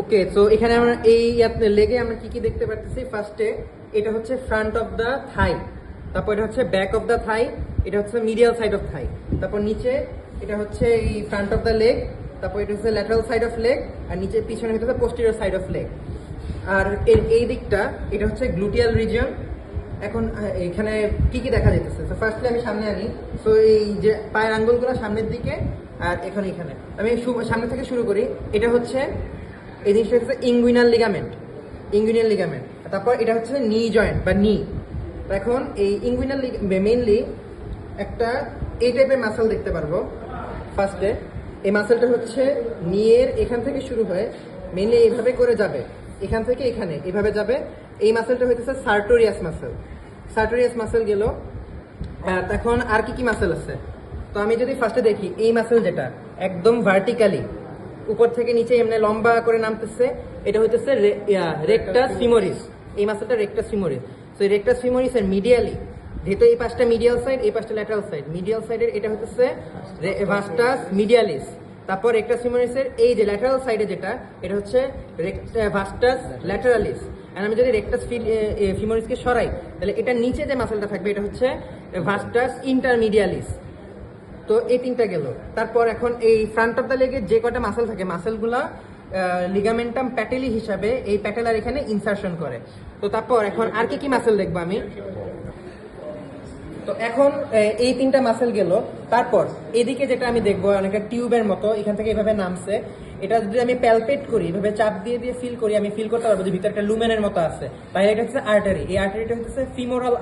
ওকে, তো এখানে আমরা এই লেগে আমরা কি কি দেখতে পাচ্ছি? ফার্স্টে এটা হচ্ছে ফ্রন্ট অফ দ্য থাই, তারপর এটা হচ্ছে ব্যাক অফ দ্য থাই, এটা হচ্ছে মিডিয়াল সাইড অফ থাই, তারপর নিচে এটা হচ্ছে এই ফ্রন্ট অফ দ্য লেগ, তারপর এটা হচ্ছে ল্যাটারাল সাইড অফ লেগ, আর নিচে পিছনে হচ্ছে পোস্টেরিয়র সাইড অফ লেগ। আর এই দিকটা এটা হচ্ছে গ্লুটিয়াল রিজিয়ন। এখন এখানে কি কি দেখা যাইতেছে? তো ফার্স্টলি আমি সামনে আনি। তো এই যে পায়ের আঙ্গুলগুলো সামনের দিকে, আর এখানে আমি সামনে থেকে শুরু করি। এটা হচ্ছে এই জিনিসটা হচ্ছে ইঙ্গুইনাল লিগামেন্ট। তারপর এটা হচ্ছে নি জয়েন্ট বা নি। এখন এই ইঙ্গুইনাল মেইনলি একটা এই টাইপের মাসল দেখতে পারবো ফার্স্টে। এই মাসেলটা হচ্ছে নিয়ের এখান থেকে শুরু হয়ে মেইনলি এইভাবে করে যাবে, এখান থেকে এখানে এভাবে যাবে। এই মাসেলটা হইতেছে সার্টোরিয়াস মাসেল গেল। এখন আর কি কি মাসেল আছে? তো আমি যদি ফার্স্টে দেখি এই মাসেল যেটা একদম ভার্টিক্যালি উপর থেকে নিচে এমনি লম্বা করে নামতেছে, এটা হইতেছে রেকটাস ফিমোরিস। এই মাসেলটা রেকটাস ফিমোরিস। তো এই রেকটাস ফিমোরিস এর মিডিয়ালি, যেহেতু এই পাশটা মিডিয়াল সাইড, এই পাশটা ল্যাটারাল সাইড, মিডিয়াল সাইডের এটা হচ্ছে ভাস্টাস মিডিয়ালিস। তারপর রেকটাস ফিমোরিসের এই যে ল্যাটারাল সাইডে যেটা, এটা হচ্ছে ভাস্টাস ল্যাটারালিস। আর আমি যদি রেকটাস ফিমোরিসকে সরাই, তাহলে এটা নিচে যে মাসেলটা থাকবে এটা হচ্ছে ভাস্টাস ইন্টারমিডিয়ালিস। তো এই তিনটা গেল। তারপর এখন এই ফ্রন্ট অফ দ্য লেগের যে কটা মাসেল থাকে, মাসেলগুলা লিগামেন্টাম প্যাটেলি হিসাবে এই প্যাটেলার এখানে ইনসারশন করে। তো তারপর এখন আর কি কি মাসেল দেখবো আমি? তো এখন এই তিনটা মাসেল গেল। তারপর এদিকে যেটা আমি দেখবো অনেকটা টিউবের মতো এখান থেকে এভাবে নামছে, এটা যদি আমি প্যালপেট করি, এভাবে চাপ দিয়ে দিয়ে ফিল করি, আমি ফিল করতে পারবো যে ভিতরে একটা লুমেনের মতো আছে। তাহলে এটা হচ্ছে আর্টারি। এই আর্টারিটা হচ্ছে ফিমোরাল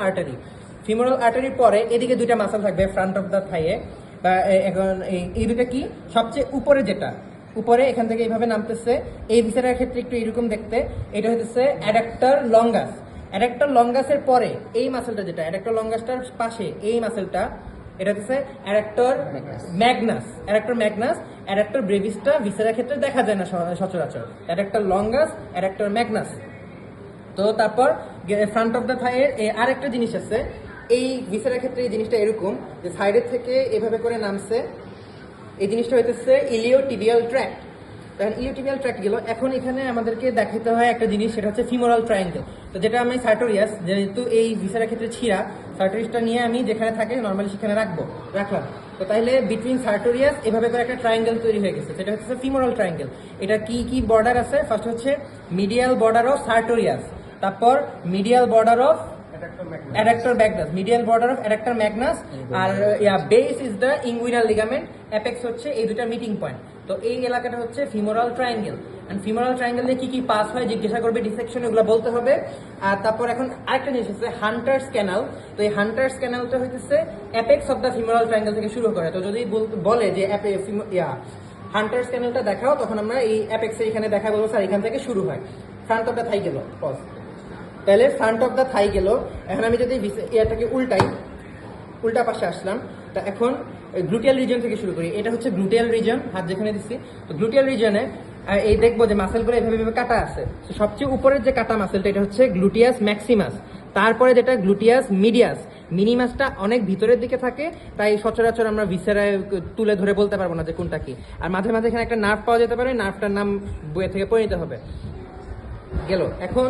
আর্টারির পরে এদিকে দুইটা মাসেল থাকবে ফ্রন্ট অফ দ্য থাইয়ে। বা এখন এই দুটা কি সবচেয়ে উপরে, যেটা উপরে এখান থেকে এইভাবে নামতেছে, এই ভিসারার ক্ষেত্রে একটু এরকম দেখতে, এটা হচ্ছে অ্যাডাক্টর লঙ্গাসের পরে এই মাসেলটা যেটা অ্যাডাক্টর লঙ্গাসটার পাশে এই মাসেলটা, এটা হচ্ছে অ্যাডাক্টর ম্যাগনাস। অ্যাডাক্টর ব্রেভিসটা ভিসারার ক্ষেত্রে দেখা যায় না সচরাচর। Adductor longus, adductor Magnus. তো তারপর ফ্রন্ট অফ দ্য থাইয়ের আরেকটা জিনিস আছে। এই ভিসারার ক্ষেত্রে এই জিনিসটা এরকম যে সাইডের থেকে এভাবে করে নামছে, এই জিনিসটা হইতেছে ইলিওটিবিয়াল ট্র্যাক্ট। তখন ইলিওটিবিয়াল ট্র্যাক্ট গেল। এখন এখানে আমাদেরকে দেখাতে হয় একটা জিনিস, সেটা হচ্ছে ফিমোরাল ট্রায়াঙ্গেল। তো যেটা আমি সার্টোরিয়াস, যেহেতু এই ভিসারার ক্ষেত্রে ছিঁড়া, সার্টোরিয়াসটা নিয়ে আমি যেখানে থাকে নর্মালি সেখানে রাখলাম। তো তাইলে বিটুইন সার্টোরিয়াস এভাবে করে একটা ট্রায়াঙ্গেল তৈরি হয়ে গেছে, সেটা হচ্ছে ফিমোরাল ট্রায়াঙ্গেল। এটা কি কি বর্ডার আছে? ফার্স্ট হচ্ছে মিডিয়াল বর্ডার অফ সার্টোরিয়াস, তারপর medial border of adductor magnus, আর base is the inguinal ligament, apex হচ্ছে এই দুটা মিটিং পয়েন্ট। তো এই এলাকাটা হচ্ছে femoral triangle. And femoral triangle দিয়ে কি কি পাস হয় জিজ্ঞাসা করবে, ডিসেকশন এগুলো বলতে হবে। আর তারপর এখন আরেকটা জিনিস হচ্ছে হান্টার্স ক্যানাল। তো এই হান্টার্স ক্যানালটা হচ্ছে apex of the femoral triangle থেকে শুরু করে। তো যদি বলে যে হান্টার্স ক্যানালটা দেখাও, তখন আমরা এই অ্যাপেক্সে এখানে দেখা বলবো স্যার এখান থেকে শুরু হয়। ফ্রন্ট অফ দ্য থাই গেল, তাহলে ফ্রন্ট অফ দ্য থাই গেল। এখন আমি যদি এটাকে উল্টা পাশে আসলাম, তা এখন গ্লুটিয়াল রিজন থেকে শুরু করি। এটা হচ্ছে গ্লুটিয়াল রিজন, হাত যেখানে দিচ্ছি। তো গ্লুটিয়াল রিজনে এই দেখবো যে মাসেলগুলো এভাবে কাটা আছে। তো সবচেয়ে উপরের যে কাটা মাসেলটা এটা হচ্ছে গ্লুটিয়াস ম্যাক্সিমাস। তারপরে যেটা গ্লুটিয়াস মিনিমাসটা অনেক ভিতরের দিকে থাকে, তাই সচরাচর আমরা ভিসেরায় তুলে ধরে বলতে পারবো না যে কোনটা কি। আর মাঝে মাঝে এখানে একটা নার্ভ পাওয়া যেতে পারে, নার্ভটার নাম বইয়ে থেকে পড়ে নিতে হবে। গেল। এখন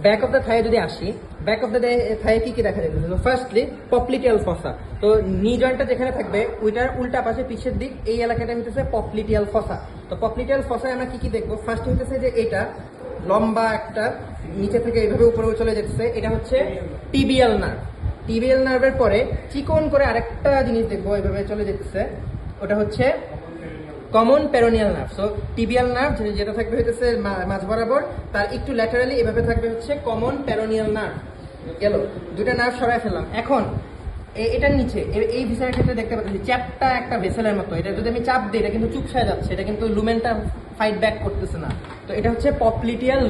ব্যাক অফ দ্য থাইয়ে যদি আসি, ব্যাক অফ দ্য থাইয়ে কি কি দেখা যাচ্ছে? Firstly popliteal fossa. তো নি জয়েন্টটা যেখানে থাকবে ওইটার উল্টা পাশে পিছের দিক এই এলাকাটা হইতেছে পপলিটিয়াল ফসা। তো পপলিটিয়াল ফসায় আমরা কি কি দেখবো? ফার্স্ট হইতেছে যে এটা লম্বা একটা নিচে থেকে এইভাবে উপরে চলে যেতেছে, এটা হচ্ছে টিবিয়াল নার্ভের পরে চিকন করে আরেকটা জিনিস দেখবো এইভাবে চলে যেতেছে, ওটা হচ্ছে common peroneal nerve. So tibial nerve যেটা থাকবে হইতেছে মাঝ বরাবর, তার একটু ল্যাটারালি এভাবে থাকবে হচ্ছে কমন পেরোনিয়াল নার্ভ। গেল, দুটা নার্ভ সরাই ফেললাম। এখন এটার নিচে এই ভিসারের ক্ষেত্রে দেখতে পাচ্ছি চ্যাপটা একটা ভেসেলের মতো, এটা যদি আমি চাপ দিই এটা কিন্তু চুপসায় যাচ্ছে, এটা কিন্তু লুমেনটা ফাইট ব্যাক করতেছে না। তো এটা হচ্ছে পপলিটিয়াল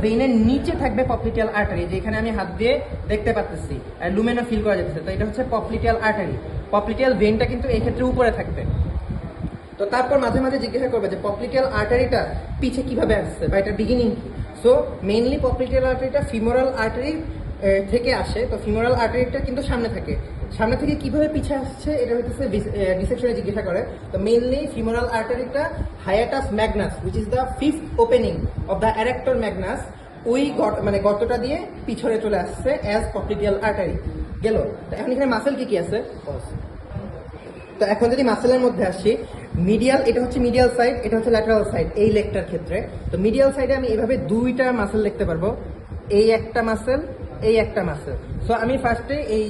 ভেইনের নিচে থাকবে পপলিটিয়াল আর্টারি, যেখানে আমি হাত দিয়ে দেখতে পাচ্ছি আর লুমেনও ফিল করা যাচ্ছে। তো এটা হচ্ছে পপলিটিয়াল আর্টারি। পপলিটিয়াল ভেইনটা কিন্তু এই ক্ষেত্রে উপরে থাকবে। তো তারপর মাঝে মাঝে জিজ্ঞাসা করবে যে পপলিটিয়াল আর্টারিটা পিছে কিভাবে আসছে বা এটা বিগিনিং কি। সো মেইনলি পপলিটিয়াল আর্টারিটা ফিমোরাল আর্টারির থেকে আসে, তো ফিমোরাল আর্টারিটা কিন্তু সামনে থাকে। সামনে থেকে কিভাবে পিছে আসছে এটা হচ্ছে ডিসেকশনে জিজ্ঞাসা করে। তো মেইনলি ফিমোরাল আর্টারিটা hiatus magnus which is the fifth opening of the adductor magnus, ওই মানে গর্তটা দিয়ে পিছনে চলে আসছে অ্যাজ পপ্লিটিয়াল আর্টারি গেল। তো এখন এখানে মাসেল কি কি আছে, তো এখন যদি মাসেলের মধ্যে আসি, মিডিয়াল, এটা হচ্ছে মিডিয়াল সাইড, এটা হচ্ছে ল্যাটারাল সাইড এই লেগটার ক্ষেত্রে। তো মিডিয়াল সাইডে আমি এইভাবে দুইটা মাসেল দেখতে পারবো, এই একটা মাসেল, এই একটা মাসেল। সো আমি ফার্স্টে এই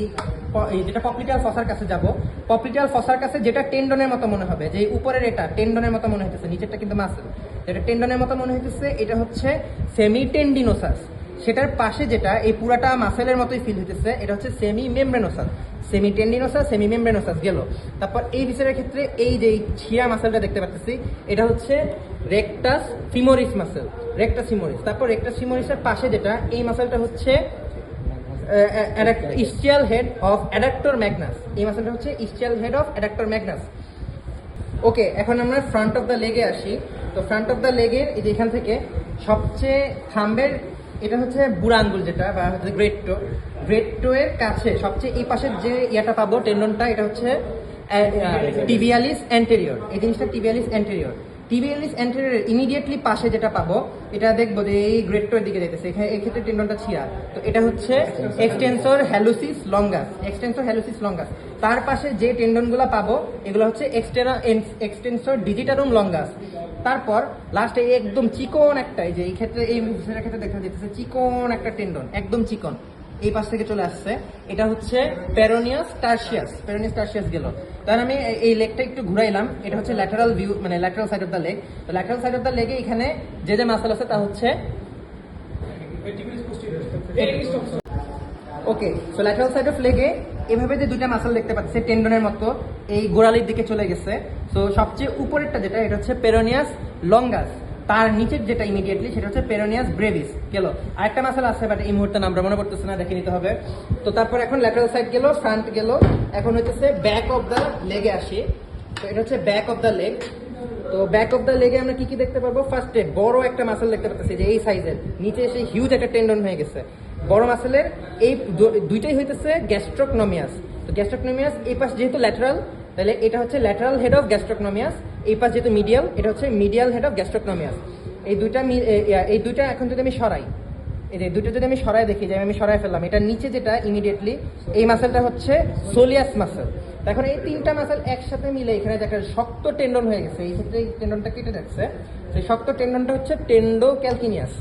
যেটা পপ্লিটিয়াল ফসার কাছে যাব, পপ্লিটিয়াল ফসার কাছে যেটা টেন্ডনের মতো মনে হবে, যে উপরের এটা টেন্ডনের মতো মনে হইতেছে, নিচেরটা কিন্তু মাসেল, যেটা টেন্ডনের মতো মনে হইতেছে এটা হচ্ছে সেমি টেন্ডিনোসাস। সেটার পাশে যেটা এই পুরাটা মাসেলের মতোই ফিল হইতেছে এটা হচ্ছে semi membranosus, semi tendinosus, semi membranosus গেল। তারপর এই ভিসেরার ক্ষেত্রে এই যে ছিয়া মাসেলটা দেখতে পাচ্ছি এটা হচ্ছে rectus femoris muscle, rectus femoris. তারপর রেকটাস ফিমোরিসের পাশে যেটা এই মাসেলটা হচ্ছে ischial head of adductor magnus, এই মাসেলটা হচ্ছে ischial head of adductor magnus. Okay, এখন আমরা ফ্রন্ট অফ দ্য লেগে আসি। তো ফ্রন্ট অফ দ্য লেগের এই যে এখান থেকে সবচেয়ে থাম্বের এটা হচ্ছে বুড়া আঙ্গুল যেটা বা হচ্ছে গ্রেট টো, গ্রেট টো এর কাছে সবচেয়ে এই পাশের যে ইয়াটা পাবো টেন্ডনটা, এটা হচ্ছে টিবিয়ালিস অ্যান্টেরিয়র। এই জিনিসটা টিবিয়ালিস অ্যান্টেরিয়র, টিবিয়ালিস অ্যান্টেরিয়রের ইমিডিয়েটলি পাশে যেটা পাবো এটা দেখবো যে এই গ্রেট টোর দিকে যাইতেছে, এখানে এই ক্ষেত্রে টেন্ডনটা ছিঁড়া, তো এটা হচ্ছে এক্সটেন্সর হ্যালুসিস লঙ্গাস, এক্সটেন্সর হ্যালুসিস লঙ্গাস। তার পাশে যে টেন্ডনগুলো পাবো এগুলো হচ্ছে এক্সটেন্সর ডিজিটারুম লঙ্গাস। তারপর লাস্টে একদম চিকন একটা, এই যে এই ক্ষেত্রে এই মুভসের ক্ষেত্রে দেখা যেতেছে চিকন একটা টেন্ডন, একদম চিকন এই পাশ থেকে চলে আসছে, এটা হচ্ছে পেরোনিয়াস টার্সিয়াস, পেরোনিয়াস টার্সিয়াস গেল। তাহলে আমি এই লেগটা একটু ঘুরাইলাম, এটা হচ্ছে ল্যাটারাল ভিউ মানে lateral side of the leg. তো ল্যাটারাল সাইড অফ দ্য লেগে এখানে যে যে মাসেল আছে তা হচ্ছে ওকে। সো ল্যাটারাল সাইড অফ লেগে এভাবে যে দুইটা মাসেল দেখতে পাচ্ছি টেন্ডনের মতো এই গোড়ালির দিকে চলে গেছে। সো সবচেয়ে উপরেরটা যেটা এটা হচ্ছে পেরোনিয়াস লঙ্গাস, তার নিচের যেটা ইমিডিয়েটলি সেটা হচ্ছে পেরোনিয়াস ব্রেভিস গেল। আরেকটা মাসেল আছে বাট এই মুহূর্তে নামটা মনে পড়তেছে না, দেখে নিতে হবে। তো তারপর এখন ল্যাটারাল সাইড গেল, ফ্রন্ট গেল, এখন হচ্ছে ব্যাক অফ দ্য লেগে আসি। তো এটা হচ্ছে ব্যাক অফ দ্য লেগ। তো ব্যাক অফ দ্য লেগে আমরা কি কি দেখতে পারবো, ফার্স্টে বড় একটা মাসেল দেখতে পাচ্ছি যে এই সাইজের, নিচে এসে হিউজ একটা টেন্ডন হয়ে গেছে বড় মাসেলের। এই দুইটাই হইতেছে গ্যাস্ট্রোকনোমিয়াস। তো গ্যাস্ট্রোকনোমিয়াস এই পাশ যেহেতু ল্যাটারাল, তাহলে এটা হচ্ছে ল্যাটারাল হেড অফ গ্যাস্ট্রোকনোমিয়াস, এই পাশ যেহেতু মিডিয়াল এটা হচ্ছে মিডিয়াল হেড অফ গ্যাস্ট্রোকনোমিয়াস। এই দুইটা এখন যদি আমি সরাই, এই যে দুটো যদি আমি সরাই দেখি, যে আমি সরাই ফেললাম, এটা নিচে যেটা ইমিডিয়েটলি এই মাসেলটা হচ্ছে সোলিয়াস মাসেল। এখন এই তিনটা মাসেল একসাথে মিলে এখানে দেখা শক্ত টেন্ডন হয়ে গেছে, এই ক্ষেত্রে এই টেন্ডনটা কেটে যাচ্ছে, সেই শক্ত টেন্ডনটা হচ্ছে টেন্ডো ক্যালকিনিয়াস।